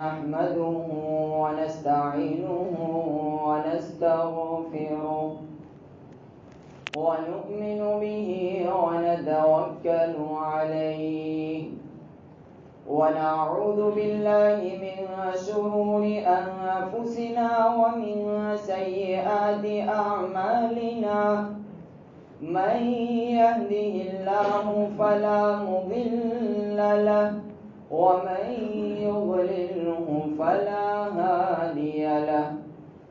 نحمده ونستعينه ونستغفره ونؤمن به ونتوكل عليه ونعوذ بالله من شرور أنفسنا ومن سيئات أعمالنا من يهده الله فلا مضل له ومن يضلله فلا هادي له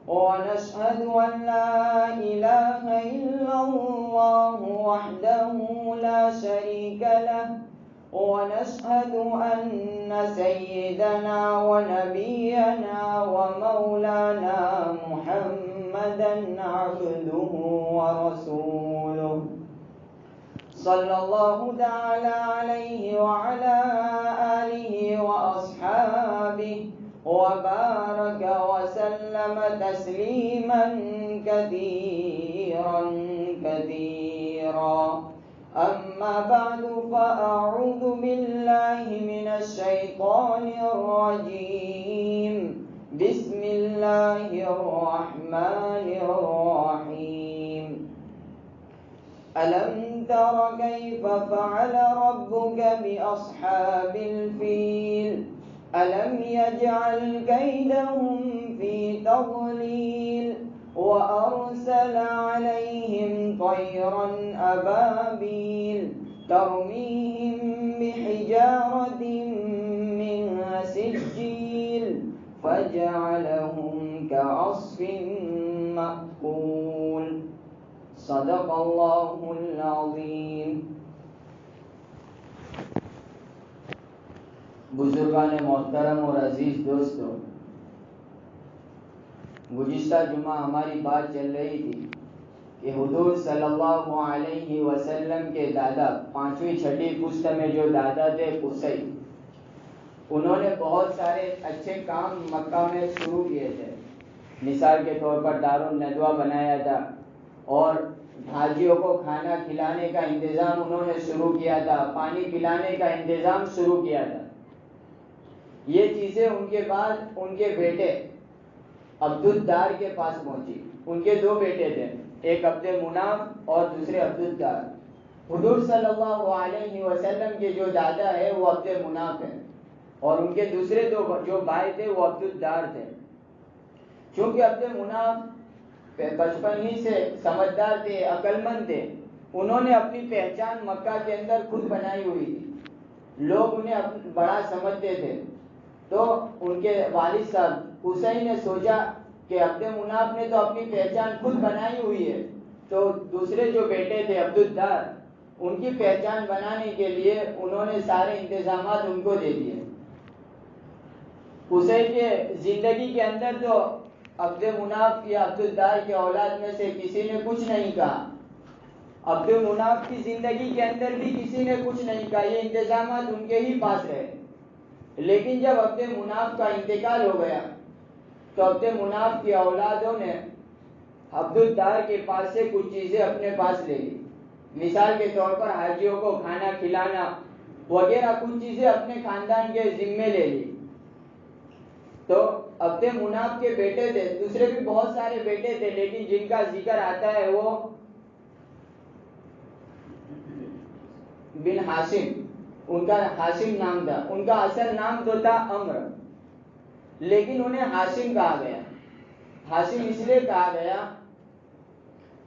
ونشهد أن لا إله إلا الله وحده لا شريك له ونشهد أن سيدنا ونبينا ومولانا محمدا عبده ورسوله صلى الله تعالى عليه وعلى آله وأصحابه وبارك وسلم تسليما كثيرا كثيرا أما بعد فأعوذ بالله من الشيطان الرجيم بسم الله الرحمن الرحيم ألم تر كيف فعل ربك بأصحاب الفيل ألم يجعل كيدهم في تضليل وأرسل عليهم طيرا أبابيل ترميهم بحجارة من سجيل فجعلهم كعصف مأكول صدق اللہ العظیم۔ بزرگان محترم اور عزیز دوستو، گزشتہ جمعہ ہماری بات چل رہی تھی کہ حضور صلی اللہ علیہ وسلم کے دادا، پانچویں چھٹی پشت میں جو دادا تھے قصی، انہوں نے بہت سارے اچھے کام مکہ میں شروع کیے تھے۔ مثال کے طور پر دارالندوہ بنایا تھا اور حاجیوں کو کھانا کھلانے کا انتظام انہوں نے شروع کیا تھا، پانی پلانے کا انتظام شروع کیا تھا۔ یہ چیزیں ان کے بعد ان کے بیٹے عبدالدار کے پاس پہنچی۔ ان کے دو بیٹے تھے، ایک عبد مناف اور دوسرے عبدالدار۔ حضور صلی اللہ علیہ وسلم کے جو دادا ہے وہ عبد مناف ہے اور ان کے دوسرے دو جو بھائی تھے وہ عبدالدار تھے۔ چونکہ عبد مناف بچپن ہی سے سمجھدار تھے، عقل مند تھے، انہوں نے اپنی پہچان مکہ کے اندر خود بنائی ہوئی تھی، لوگ انہیں بڑا سمجھتے تھے۔ تو ان کے والد صاحب حسین نے سوچا کہ عبد مناف نے تو اپنی پہچان خود بنائی ہوئی ہے، تو دوسرے جو بیٹے تھے عبدالدار، ان کی پہچان بنانے کے لیے انہوں نے سارے انتظامات ان کو دے دیے۔ حسین کے زندگی کے اندر تو عبد مناف یا عبدالدار کے اولاد میں سے کسی نے کچھ نہیں کہا، عبد مناف کی زندگی کے اندر بھی کسی نے کچھ نہیں کہا، یہ انتظامات ان کے ہی پاس رہے۔ لیکن جب عبد مناف کا انتقال ہو گیا تو عبد مناف کی اولادوں نے عبدالدار کے پاس سے کچھ چیزیں اپنے پاس لے لی۔ مثال کے طور پر حاجیوں کو کھانا کھلانا وغیرہ کچھ چیزیں اپنے خاندان کے ذمے لے لی۔ تو عبد مناف کے بیٹے تھے، دوسرے بھی بہت سارے بیٹے تھے، لیکن جن کا ذکر آتا ہے وہ بن ہاشم، ان کا ہاشم نام تھا، ان کا اصل نام تو تھا عمر، لیکن انہیں ہاشم کہا گیا۔ ہاشم اس لیے کہا گیا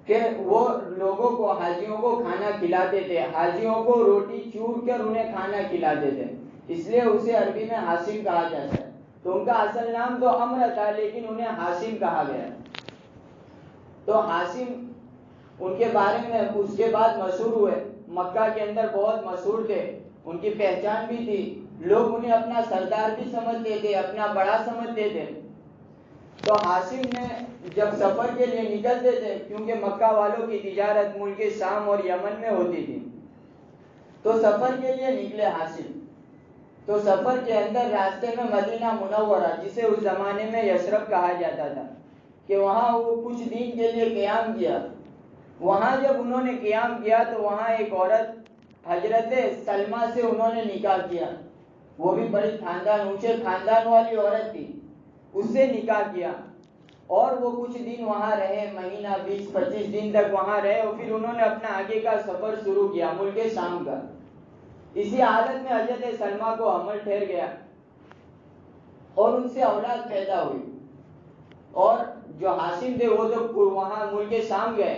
کہ وہ لوگوں کو، حاجیوں کو کھانا کھلاتے تھے، حاجیوں کو روٹی چور کر انہیں کھانا کھلاتے تھے، اس لیے اسے عربی میں ہاشم کہا جاتا ہے۔ تو ان کا اصل نام تو عمر تھا لیکن انہیں ہاشم کہا گیا۔ تو ہاشم ان کے بارے میں اس کے بعد مشہور ہوئے، مکہ کے اندر بہت مشہور تھے، ان کی پہچان بھی تھی، لوگ انہیں اپنا سردار بھی سمجھتے تھے، اپنا بڑا سمجھتے تھے۔ تو ہاشم نے جب سفر کے لیے نکلتے تھے، کیونکہ مکہ والوں کی تجارت ملک شام اور یمن میں ہوتی تھی، تو سفر کے لیے نکلے ہاشم۔ تو سفر کے اندر راستے میں مدینہ منورہ، جسے اس زمانے میں یثرب کہا جاتا تھا، کہ وہاں وہ کچھ دن کے لیے قیام کیا۔ وہاں جب انہوں نے قیام کیا تو وہاں ایک عورت حضرت سلمہ سے انہوں نے نکاح کیا۔ وہ بھی بڑی خاندان اونچے خاندان والی عورت تھی، اس سے نکاح کیا اور وہ کچھ دن وہاں رہے، مہینہ 20-25 دن تک وہاں رہے، اور پھر انہوں نے اپنا آگے کا سفر شروع کیا ملک شام کا۔ اسی حالت میں حضرت سلمہ کو حمل ٹھہر گیا اور ان سے اولاد پیدا ہوئی، اور جو ہاشم تھے وہ تو وہاں ملک شام گئے،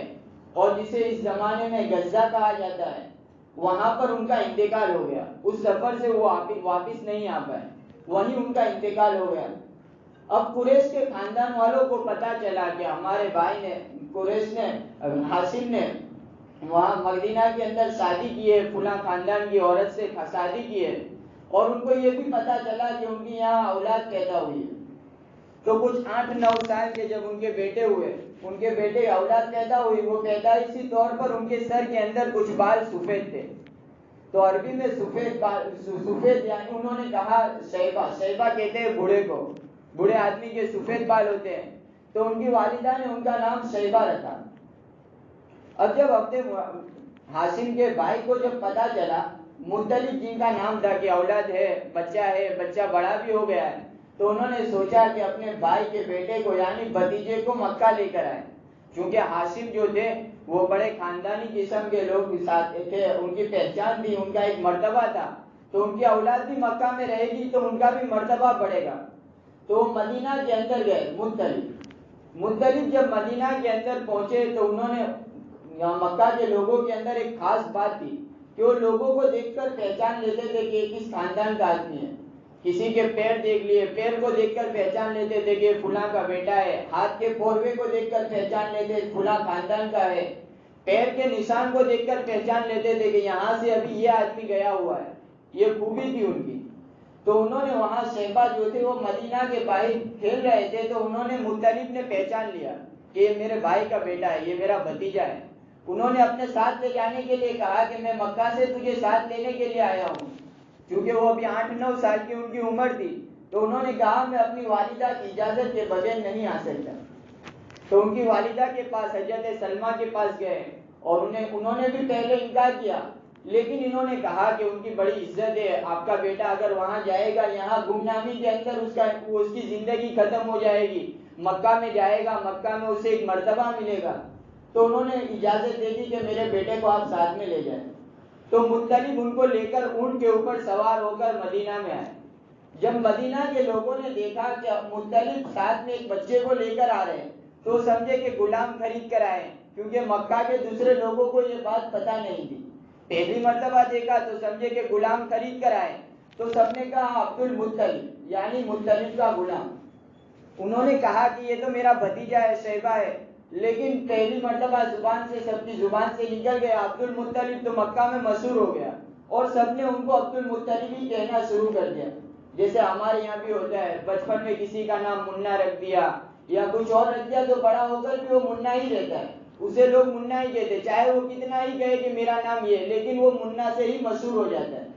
اور جسے اس زمانے میں غزہ کہا جاتا ہے، وہاں پر ان کا انتقال ہو گیا۔ اس سفر سے وہ واپس نہیں آ پائے، وہیں ان کا انتقال ہو گیا۔ اب قریش کے خاندان والوں کو پتا چلا کہ ہمارے بھائی نے، قریش نے، ہاشم نے وہاں مدینہ کے اندر شادی کی ہے، فلاں خاندان کی عورت سے شادی کی ہے، اور ان کو یہ بھی پتا چلا کہ ان کی یہاں اولاد پیدا ہوئی ہے۔ تو کچھ 8-9 سال کے جب ان کے بیٹے ہوئے، ان کے بیٹے اولاد پیدا ہوئی، وہ پیدائشی طور پر ان کے سر کے اندر کچھ بال سفید تھے، تو عربی میں سفید یعنی انہوں نے کہا شیبہ، شیبہ کہتے ہیں بوڑھے کو، بوڑھے آدمی کے سفید بال ہوتے ہیں، تو ان کی والدہ نے ان کا نام شیبہ رکھا۔ اب جب اپنے ہاشم کے بھائی کو جب پتا چلا، مطلب جن کا نام تھا کہ اولاد ہے، بچہ بڑا بھی ہو گیا ہے، تو انہوں نے سوچا کہ اپنے بھائی کے بیٹے کو یعنی بھتیجے کو مکہ لے کر آئے، کیونکہ ہاشم جو تھے وہ بڑے خاندانی قسم کے لوگ ساتھ تھے، ان کی پہچان تھی، ان کا ایک مرتبہ تھا، تو ان کی اولاد بھی مکہ میں رہے گی تو ان کا بھی مرتبہ بڑھے گا۔ تو وہ مدینہ کے اندر گئے، مطلب جب مدینہ کے اندر پہنچے تو انہوں نے یہاں مکہ کے لوگوں کے اندر ایک خاص بات تھی کہ وہ لوگوں کو دیکھ کر پہچان لیتے تھے کہ کس خاندان کا آدمی ہے۔ کسی کے پیر دیکھ لیے، پیر کو دیکھ کر پہچان لیتے تھے کہ فلاں کا بیٹا ہے، ہاتھ کے پوروے کو دیکھ کر پہچان لیتے فلاں خاندان کا ہے، پیر کے نشان کو دیکھ کر پہچان لیتے تھے کہ یہاں سے ابھی یہ آدمی گیا ہوا ہے۔ یہ خوبی تھی ان کی۔ تو انہوں نے وہاں شیبہ جو تھے وہ مدینہ کے باہر کھیل رہے تھے، تو انہوں نے مطلب نے پہچان لیا کہ یہ میرے بھائی کا بیٹا ہے، یہ میرا بھتیجا ہے۔ انہوں نے اپنے ساتھ لے جانے کے لیے کہا کہ میں مکہ سے تجھے ساتھ لینے کے لیے آیا ہوں، کیونکہ وہ ابھی 8-9 سال کی ان کی عمر تھی، تو انہوں نے کہا میں اپنی والدہ کی اجازت کے بغیر نہیں آ سکتا۔ تو ان کی والدہ کے پاس، حضرت سلمہ کے پاس گئے، اور انہوں نے بھی پہلے انکار کیا، لیکن انہوں نے کہا کہ ان کی بڑی عزت ہے، آپ کا بیٹا اگر وہاں جائے گا، یہاں گمنامی کے اندر اس کی زندگی ختم ہو جائے گی، مکہ میں جائے گا، مکہ میں اسے ایک مرتبہ ملے گا۔ تو انہوں نے اجازت دے دی کہ میرے بیٹے کو آپ ساتھ میں لے جائیں۔ تو مطلب ان کو لے کر اونٹ کے اوپر سوار ہو کر مدینہ میں آئے۔ جب مدینہ کے لوگوں نے دیکھا کہ مطلب ساتھ میں ایک بچے کو لے کر آ رہے ہیں، تو سمجھے کہ غلام خرید کر آئے، کیونکہ مکہ کے دوسرے لوگوں کو یہ بات پتہ نہیں تھی۔ پہلی مرتبہ دیکھا تو سمجھے کہ غلام خرید کر آئے، تو سب نے کہا عبد المطلب یعنی مطلب کا غلام۔ انہوں نے کہا کہ یہ تو میرا بھتیجا ہے، شیبہ ہے، لیکن پہلی مرتبہ زبان سے، سب کی زبان سے نکل گیا عبد المطلب، تو مکہ میں مشہور ہو گیا، اور سب نے ان کو عبد المطلب ہی کہنا شروع کر دیا۔ جیسے ہمارے یہاں بھی ہوتا ہے، بچپن میں کسی کا نام منا رکھ دیا یا کچھ اور رکھ دیا، تو بڑا ہو کر بھی وہ منا ہی رہتا ہے، اسے لوگ منا ہی کہتے، چاہے وہ کتنا ہی کہے کہ میرا نام یہ، لیکن وہ منا سے ہی مشہور ہو جاتا ہے۔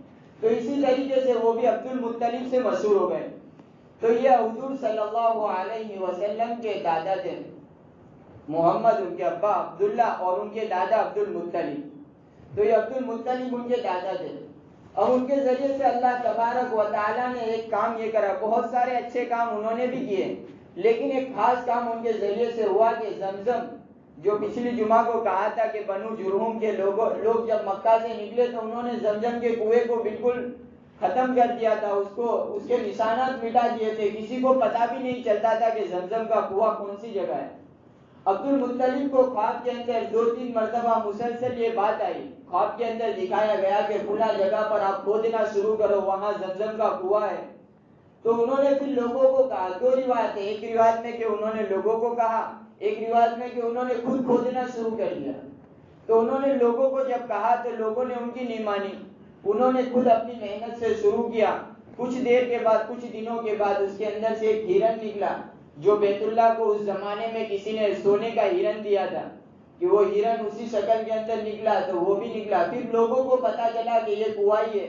تو اسی طریقے سے وہ بھی عبد المطلب سے مشہور ہو گئے۔ تو یہ حضور صلی اللہ علیہ وسلم کے دادا تھے، محمد ان کے ابا عبداللہ، اور ان کے دادا عبد المطلب۔ تو یہ عبد المطلب ان کے دادا تھے، اور ان کے ذریعے سے اللہ تبارک و تعالیٰ نے ایک کام یہ کرا، بہت سارے اچھے کام انہوں نے بھی کیے، لیکن ایک خاص کام ان کے ذریعے سے ہوا کہ زمزم، جو پچھلی جمعہ کو کہا تھا کہ بنو جرہم کے لوگ جب مکہ سے نکلے تو انہوں نے زمزم کے کنویں کو بالکل ختم کر دیا تھا، اس کے نشانات مٹا دیے تھے، کسی کو پتہ بھی نہیں چلتا تھا کہ زمزم کا کنواں کون سی جگہ ہے۔ عبد المطلب کو خواب کے اندر 2-3 مرتبہ مسلسل یہ بات آئی، خواب کے اندر دکھایا گیا کہ فلاں جگہ پر آپ کھودنا شروع کرو، وہاں زمزم کا کنواں ہے۔ تو انہوں نے پھر لوگوں کو کہا، 2 روایت ہے، ایک روایت میں کہ انہوں نے لوگوں کو کہا، ایک روایت میں کہ انہوں نے خود کھودنا شروع کر دیا۔ تو انہوں نے لوگوں کو جب کہا تو لوگوں نے ان کی نہیں مانی، انہوں نے خود اپنی محنت سے شروع کیا۔ کچھ دیر کے بعد، کچھ دنوں کے بعد اس کے اندر سے ایک ہرن نکلا، جو بیت اللہ کو اس زمانے میں کسی نے سونے کا ہرن دیا تھا، کہ وہ ہرن اسی شکل کے اندر نکلا، تو وہ بھی نکلا۔ پھر لوگوں کو پتا چلا کہ یہ کنواں ہی ہے،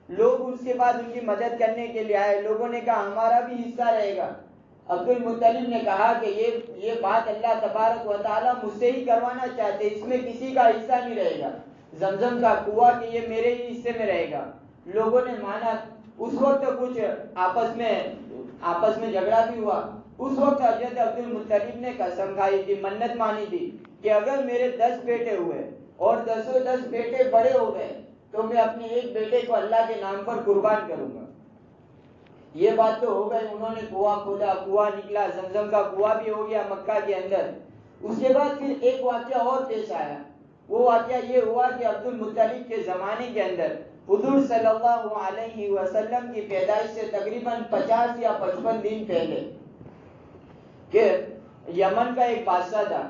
لوگ اس کے بعد ان کی مدد کرنے کے لیے آئے، لوگوں نے کہا ہمارا بھی حصہ رہے گا۔ عبد المطلب نے کہا کہ یہ بات اللہ تبارک و تعالیٰ مجھ سے ہی کروانا چاہتے، اس میں کسی کا حصہ نہیں رہے گا، زمزم کا کنواں کہ یہ میرے ہی حصے میں رہے گا۔ لوگوں نے مانا، اس وقت کچھ آپس میں جھگڑا بھی ہوا. اس وقت حضرت عبد المطلب نے قسم کھائی تھی, منت مانی تھی کہ اگر میرے 10 بیٹے ہوئے اور 10 بیٹے بڑے ہو گئے تو میں اپنے ایک بیٹے کو اللہ کے نام پر قربان کروں گا. یہ بات تو ہو گئی. انہوں نے کنواں کھودا, کنواں نکلا, زمزم کا کنواں بھی ہو گیا مکہ کے اندر. اس کے بعد پھر ایک واقعہ اور پیش آیا. وہ واقعہ یہ ہوا کہ عبد المطلب کے زمانے کے اندر حضور صلی اللہ علیہ وسلم کی پیدائش سے تقریباً 50 یا 55 دن پہلے کہ یمن کا ایک بادشاہ تھا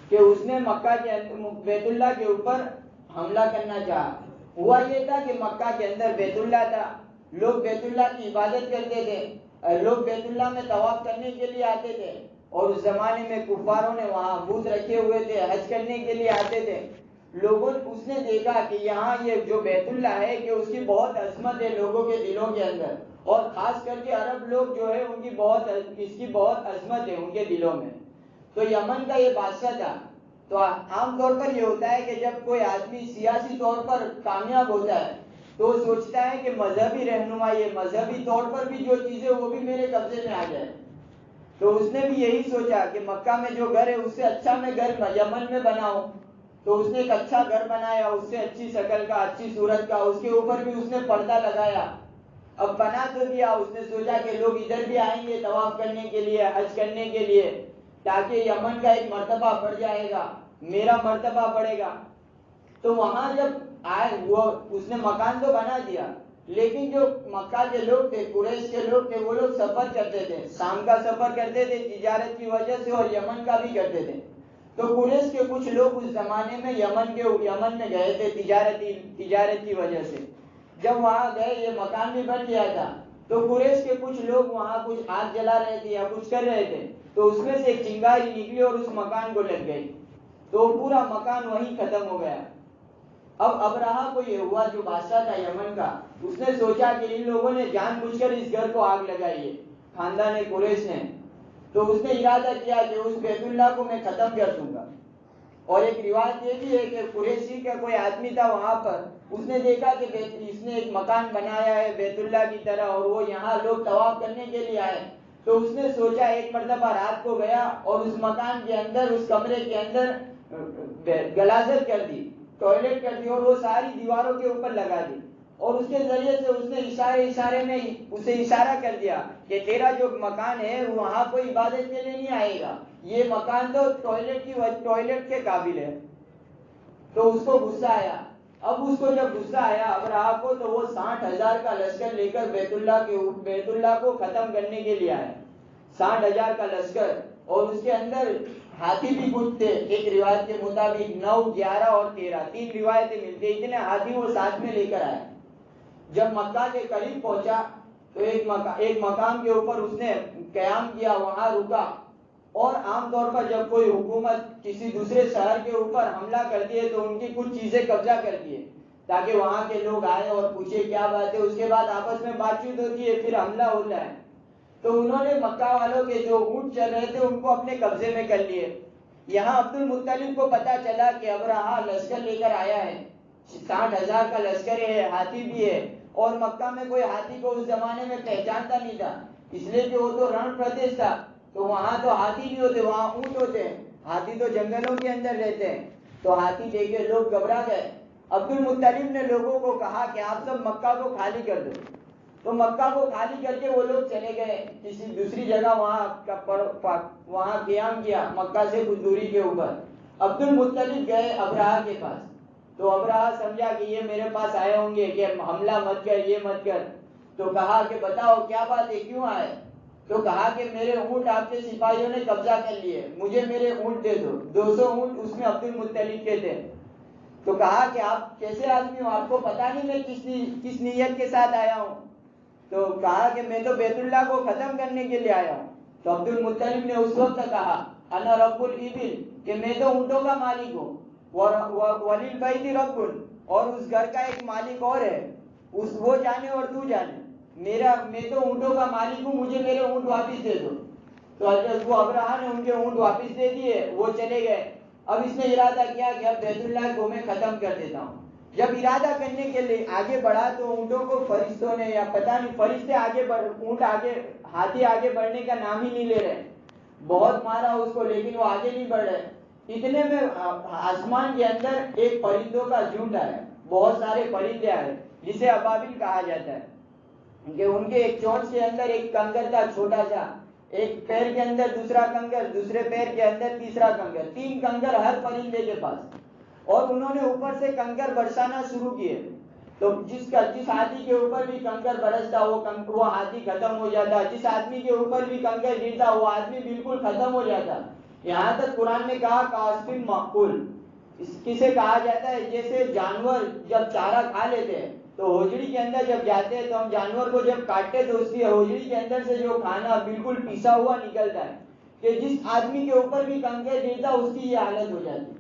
کہ اس نے مکہ کے بیت اللہ کے اوپر حملہ کرنا چاہا. ہوا یہ تھا کہ مکہ کے اندر بیت اللہ تھا, لوگ بیت اللہ کی عبادت کرتے تھے, لوگ بیت اللہ میں طواف کرنے کے لیے آتے تھے, اور اس زمانے میں کفاروں نے وہاں بت رکھے ہوئے تھے, حج کرنے کے لیے آتے تھے. اس نے دیکھا کہ یہاں یہ جو بیت اللہ ہے کہ اس کی بہت عظمت ہے لوگوں کے دلوں کے اندر, اور خاص کر کے عرب لوگ جو ہے اس کی بہت عظمت ہے ان کے دلوں میں. تو یمن کا یہ بادشاہ تھا. تو عام طور پر یہ ہوتا ہے کہ جب کوئی آدمی سیاسی طور پر کامیاب ہوتا ہے تو وہ سوچتا ہے کہ مذہبی رہنمائی, مذہبی طور پر بھی جو چیزیں وہ بھی میرے قبضے میں آ جائے. تو اس نے بھی یہی سوچا کہ مکہ میں جو گھر ہے اس سے اچھا میں گھر یمن میں بناؤں. تو اس نے ایک اچھا گھر بنایا, اس سے اچھی شکل کا, اچھی صورت کا, اس کے اوپر بھی اس نے پردہ لگایا. اب بنا تو دیا, اس نے سوچا کہ لوگ ادھر بھی آئیں گے طواف کرنے کے لیے, حج کرنے کے لیے, تاکہ یمن کا ایک مرتبہ بڑھ جائے گا, میرا مرتبہ بڑھے گا. تو وہاں جب آئے اس نے مکان تو بنا دیا, لیکن جو مکہ کے لوگ تھے, قریش کے لوگ تھے, وہ لوگ سفر کرتے تھے, شام کا سفر کرتے تھے تجارت کی وجہ سے, اور یمن کا بھی کرتے تھے. تو قریش کے کچھ لوگ اس زمانے میں یمن میں گئے تھے تجارت کی وجہ سے. جب وہاں گئے, یہ مکان بھی بن گیا تھا, تو قریش کے کچھ لوگ وہاں کچھ آگ جلا رہے تھے یا کچھ کر رہے تھے, تو اس میں سے ایک چنگاری نکلی اور اس مکان کو لگ گئی, تو پورا مکان وہیں ختم ہو گیا. اب ابرہہ کو یہ ہوا, جو بادشاہ تھا یمن کا, اس نے سوچا کہ ان لوگوں نے جان بوجھ کر اس گھر کو آگ لگائی ہے, خاندان قریش نے. تو اس نے ارادہ کیا کہ اس بیت اللہ کو میں ختم کر دوں گا. اور ایک روایت یہ بھی ہے کہ قریشی کا کوئی آدمی تھا وہاں پر, اس نے دیکھا کہ اس نے ایک مکان بنایا ہے بیت اللہ کی طرح, اور وہ یہاں لوگ طواف کرنے کے لیے آئے. تو اس نے سوچا, ایک مرتبہ رات کو گیا اور اس مکان کے اندر, اس کمرے کے اندر غلاظت کر دی, ٹوائلٹ کر دی, اور وہ ساری دیواروں کے اوپر لگا دی. اور اس کے ذریعے سے اس نے اشارے میں اسے اشارہ کر دیا کہ تیرا جو مکان ہے وہاں کوئی عبادت کے لیے نہیں آئے گا, یہ مکان تو ٹوائلٹ کے قابل ہے. تو اس کو غصہ آیا. اب اس کو جب غصہ آیا ابرہہ کو, تو وہ 60,000 کا لشکر لے کر بیت اللہ کو ختم کرنے کے لیے آیا. 60,000 کا لشکر, اور اس کے اندر ہاتھی بھی کچھ تھے. ایک روایت کے مطابق 9, 11 اور 13, 3 روایتیں ملتی ہیں, اتنے ہاتھی وہ ساتھ میں لے کر آیا. جب مکہ کے قریب پہنچا تو ایک مقام کے اوپر اس نے قیام کیا, وہاں رکا. اور عام طور پر جب کوئی حکومت کسی دوسرے شہر کے اوپر حملہ کرتی ہے تو ان کی کچھ چیزیں قبضہ کرتی ہے, تاکہ وہاں کے لوگ آئے اور پوچھے کیا بات ہے, اس کے بعد آپس میں بات چیت ہوتی ہے, پھر حملہ ہوتا ہے. تو انہوں نے مکہ والوں کے جو اونٹ چل رہے تھے ان کو اپنے قبضے میں کر لیے. یہاں عبد المطلب کو پتا چلا کہ ابرہہ لشکر لے کر آیا ہے, 60,000 کا لشکر ہے, ہاتھی بھی ہے, اور مکہ میں کوئی ہاتھی کو اس زمانے میں پہچانتا نہیں تھا, اس لیے کہ وہ تو رن پردیش تھا, تو وہاں تو ہاتھی نہیں ہوتے, وہاں اونٹ ہوتے ہیں. ہاتھی تو جنگلوں کے اندر رہتے ہیں. تو ہاتھی دیکھ کے لوگ گھبرا گئے. عبد المطلب نے لوگوں کو کہا کہ آپ سب مکہ کو خالی کر دو. تو مکہ کو خالی کر کے وہ لوگ چلے گئے کسی دوسری جگہ, وہاں قیام کیا مکہ سے کچھ دوری کے اوپر. عبد المطلب گئے ابرہہ کے پاس, تو ابرہہ سمجھا کہ یہ میرے پاس آئے ہوں گے کہ حملہ مت کر, یہ مت کر. تو کہا کہ بتاؤ کیا بات ہے, کیوں آئے. تو کہا کہ میرے اونٹ آپ کے سپاہیوں نے قبضہ کر لیے, مجھے میرے اونٹ دے دو. 200 اونٹ اس میں عبد المطلب کے تھے. تو کہا کہ آپ کیسے آدمی ہو, آپ کو پتا نہیں میں کس نیت کے ساتھ آیا ہوں. تو کہا کہ میں تو بیت اللہ کو ختم کرنے کے لیے آیا ہوں. تو عبد المطلب نے اس وقت کہا انا رب الابل, کہ میں تو اونٹوں کا مالک ہوں, وللبیت رب, اور اس گھر کا ایک مالک اور ہے, وہ جانے اور تو جانے, میں تو اونٹوں کا مالک ہوں, مجھے میرے اونٹ واپس دے دو. تو حضرت وہ ابرہہ نے ان کے اونٹ واپس دے دیے, وہ چلے گئے. اب اس نے ارادہ کیا کہ اب بیت اللہ کو میں ختم کر دیتا ہوں. جب ارادہ کرنے کے لیے آگے بڑھا تو اونٹوں کو فرشتوں نے یا پتہ نہیں فرشتے ہاتھی آگے بڑھنے کا نام ہی نہیں لے رہے. بہت مارا اس کو لیکن وہ آگے نہیں بڑھ رہے. اتنے میں آسمان کے اندر ایک پرندوں کا جھنڈ آیا, بہت سارے پرندے آئے جسے ابابیل کہا جاتا ہے, کہ ان کے ایک چونچ کے اندر ایک کنگر تھا چھوٹا سا, ایک پیر کے اندر دوسرا کنگر, دوسرے پیر کے اندر تیسرا کنگر, 3 کنگر ہر پرندے کے پاس, اور انہوں نے اوپر سے کنگر برسانا شروع کیے. تو جس ہاتھی کے اوپر بھی کنگر برستا وہ ہاتھی ختم ہو جاتا, جس آدمی کے اوپر بھی کنگر گرتا وہ آدمی بالکل ختم ہو جاتا. یہاں تک قرآن نے کہا کاسفن معقول, کسے کہا جاتا ہے جیسے جانور جب چارہ کھا لیتے ہیں تو ہوجڑی کے اندر جب جاتے ہیں تو ہم جانور کو جب کاٹتے تو اس کی ہوجڑی کے اندر سے جو کھانا بالکل پیسا ہوا نکلتا ہے, کہ جس آدمی کے اوپر بھی کنگر گرتا اس کی یہ حالت ہو جاتی.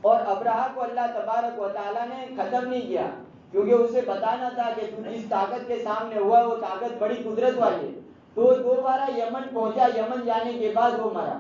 اور ابرہہ کو اللہ تبارک و تعالیٰ نے ختم نہیں کیا, کیونکہ اسے بتانا تھا کہ تو جس طاقت کے سامنے ہوا وہ طاقت بڑی قدرت والی ہے. تو 2 بار یمن پہنچا, یمن جانے کے بعد وہ مرا.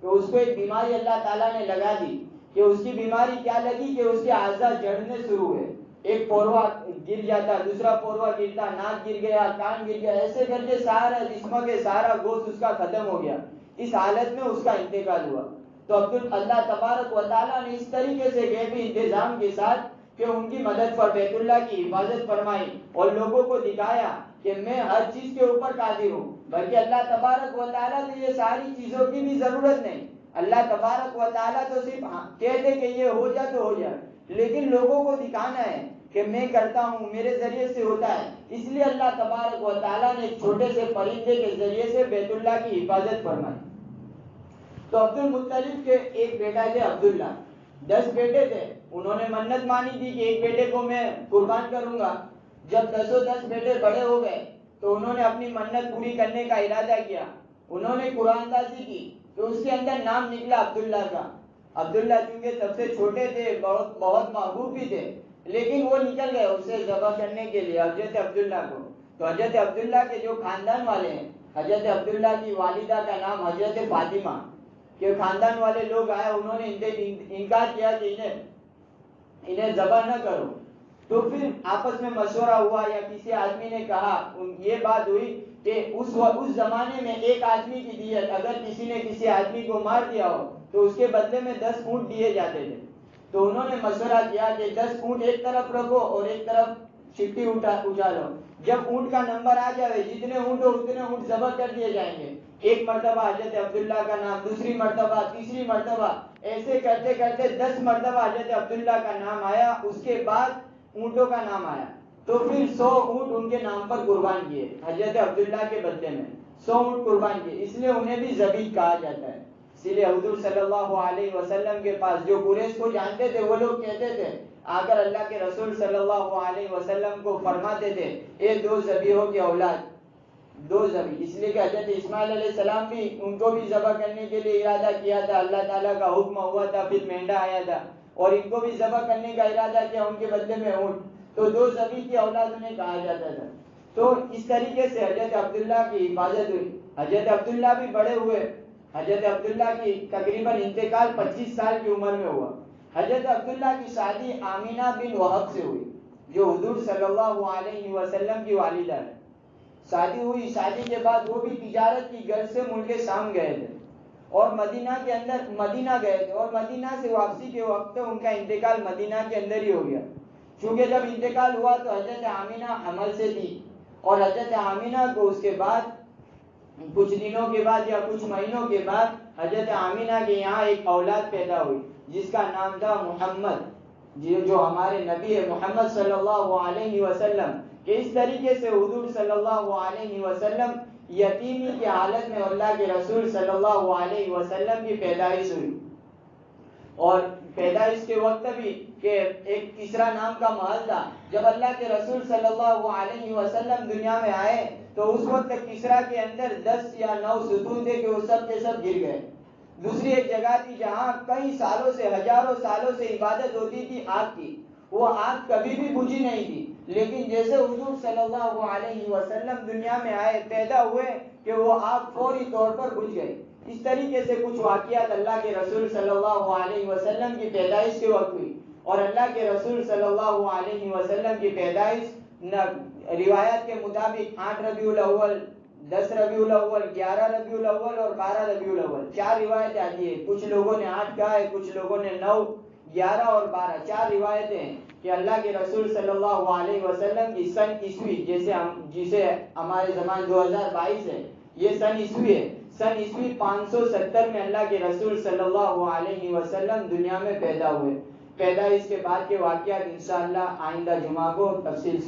تو اس کو ایک بیماری اللہ تعالیٰ نے لگا دی, کہ اس کی بیماری کیا لگی کہ اس کے اعضاء جڑنے شروع ہوئے. ایک پوروا گر جاتا, دوسرا پوروا گرتا, ناک گر گیا, کان گر گیا, ایسے کر کے سارا جسم کے سارا گوشت اس کا ختم ہو گیا. اس حالت میں اس کا انتقال ہوا. تو اللہ تبارک و تعالیٰ نے اس طریقے سے غیبی انتظام کے ساتھ کہ ان کی مدد پر بیت اللہ کی حفاظت فرمائی اور لوگوں کو دکھایا کہ میں ہر چیز کے اوپر قادر ہوں. بلکہ اللہ تبارک و تعالیٰ کو یہ ساری چیزوں کی بھی ضرورت نہیں. اللہ تبارک و تعالیٰ تو صرف کہہ دے کہ یہ ہو جائے تو ہو جائے, لیکن لوگوں کو دکھانا ہے کہ میں کرتا ہوں, میرے ذریعے سے ہوتا ہے. اس لیے اللہ تبارک و تعالیٰ نے ایک چھوٹے سے پرندے کے ذریعے سے بیت اللہ کی حفاظت فرمائی. تو عبد المطلب کے ایک بیٹا تھے عبداللہ, 10 بیٹے تھے. انہوں نے منت مانی تھی کہ ایک بیٹے کو میں قربان کروں گا. جب 10 بیٹے بڑے ہو گئے تو انہوں نے اپنی منت پوری کرنے کا ارادہ کیا. انہوں نے قرآن اندازی کی تو اس کے اندر نام نکلا عبداللہ کا. عبداللہ چونکہ سب سے چھوٹے تھے, بہت محبوب بھی تھے, لیکن وہ نکل گئے اسے ذبح کرنے کے لیے حضرت عبداللہ کو. تو حضرت عبداللہ کے جو خاندان والے ہیں, حضرت عبداللہ کی والدہ کا نام حضرت فاطمہ, کہ خاندان والے لوگ آئے, انہوں نے انکار کیا کہ انہیں ذبح نہ کرو. تو پھر آپس میں مشورہ ہوا یا کسی آدمی نے کہا, یہ بات ہوئی کہ اس زمانے میں ایک آدمی کی دیت اگر کسی نے کسی آدمی کو مار دیا ہو تو اس کے بدلے میں 10 اونٹ دیے جاتے تھے. تو انہوں نے مشورہ کیا کہ 10 اونٹ ایک طرف رکھو اور ایک طرف چھٹی اچھالو. جب اونٹ کا نمبر آ جائے, جتنے اونٹ ہو اتنے اونٹ ذبح کر دیے جائیں گے. ایک مرتبہ حضرت عبداللہ کا نام, دوسری مرتبہ, تیسری مرتبہ, ایسے کرتے کرتے 10 مرتبہ حضرت عبداللہ کا نام آیا. اس کے بعد اونٹوں کا نام آیا. تو پھر 100 اونٹ ان کے نام پر قربان کیے, حضرت عبداللہ کے بدلے میں 100 اونٹ قربان کیے. اس لیے انہیں بھی ذبیح کہا جاتا ہے. اسی لیے حضور صلی اللہ علیہ وسلم کے پاس جو قریش کو جانتے تھے وہ لوگ کہتے تھے, آ کر اللہ کے رسول صلی اللہ علیہ وسلم کو فرماتے تھے, اے 2 ذبیحوں کی اولاد, 2 ذبیح. اس لیے کہ حضرت اسماعیل علیہ السلام بھی ان کو بھی ذبح کرنے کے لیے ارادہ کیا تھا, اللہ تعالیٰ کا حکم ہوا تھا, پھر مینڈا آیا تھا, اور ان کو بھی ذبح کرنے کا ارادہ کیا, ان کے بدلے میں اونٹ. تو 2 ذبیح کی اولاد انہیں کہا جاتا تھا. تو اس طریقے سے حضرت عبداللہ کی حفاظت ہوئی. حضرت عبداللہ بھی بڑے ہوئے. حضرت عبداللہ کی تقریباً انتقال 25 سال کی عمر میں ہوا. حضرت عبداللہ کی شادی آمینہ بن وہب سے ہوئی, جو حضور صلی اللہ علیہ وسلم کی والدہ ہے. شادی ہوئی, شادی کے بعد وہ بھی تجارت کی غرض سے ملک شام گئے تھے اور مدینہ گئے تھے, اور مدینہ سے واپسی کے وقت ان کا انتقال مدینہ کے اندر ہی ہو گیا. چونکہ جب انتقال ہوا تو حضرت آمینہ حمل سے تھی, اور حضرت آمینہ کو اس کے بعد کچھ دنوں کے بعد یا کچھ مہینوں کے بعد حضرت آمینہ کے یہاں ایک اولاد پیدا ہوئی جس کا نام تھا محمد, جو ہمارے نبی ہے محمد صلی اللہ علیہ وسلم. کہ اس طریقے سے حضور صلی اللہ علیہ وسلم یتیمی کی حالت میں اللہ کے رسول صلی اللہ علیہ وسلم کی پیدائش ہوئی. اور پیدائش کے وقت بھی کہ ایک کسرا نام کا محل تھا, جب اللہ کے رسول صلی اللہ علیہ وسلم دنیا میں آئے تو اس وقت کسرا کے اندر 10 یا 9 ستون تھے کہ وہ سب کے سب گر گئے. دوسری ایک جگہ تھی جہاں کئی سالوں سے, ہزاروں سالوں سے عبادت ہوتی تھی آگ کی, وہ آگ کبھی بھی بجھی نہیں تھی. لیکن جیسے حضور صلی اللہ علیہ وسلم دنیا میں آئے, پیدا ہوئے, کہ وہ آگ فوری طور پر بجھ گئی. اس طریقے سے کچھ واقعات اللہ کے رسول صلی اللہ علیہ وسلم کی پیدائش کے وقت ہوئی. اور اللہ کے رسول صلی اللہ علیہ وسلم کی پیدائش روایت کے مطابق 8 ربیع الاول، 10 ربیع الاول، 11 ربیع الاول اور 12 ربیع الاول، 4 روایتیں آتی ہیں. کچھ لوگوں نے 8 کہا ہے، کچھ لوگوں نے 9، 11 اور 12، 4 روایتیں ہیں کہ اللہ کے رسول صلی اللہ علیہ وسلم کی سن عیسوی، جسے ہمارے زمان 2022 ہے، یہ سن عیسوی ہے. سن عیسوی 570 میں اللہ کے رسول صلی اللہ علیہ وسلم دنیا میں پیدا ہوئے. پیدائش کے بعد کے واقعات انشاءاللہ آئندہ جمعہ کو تفصیل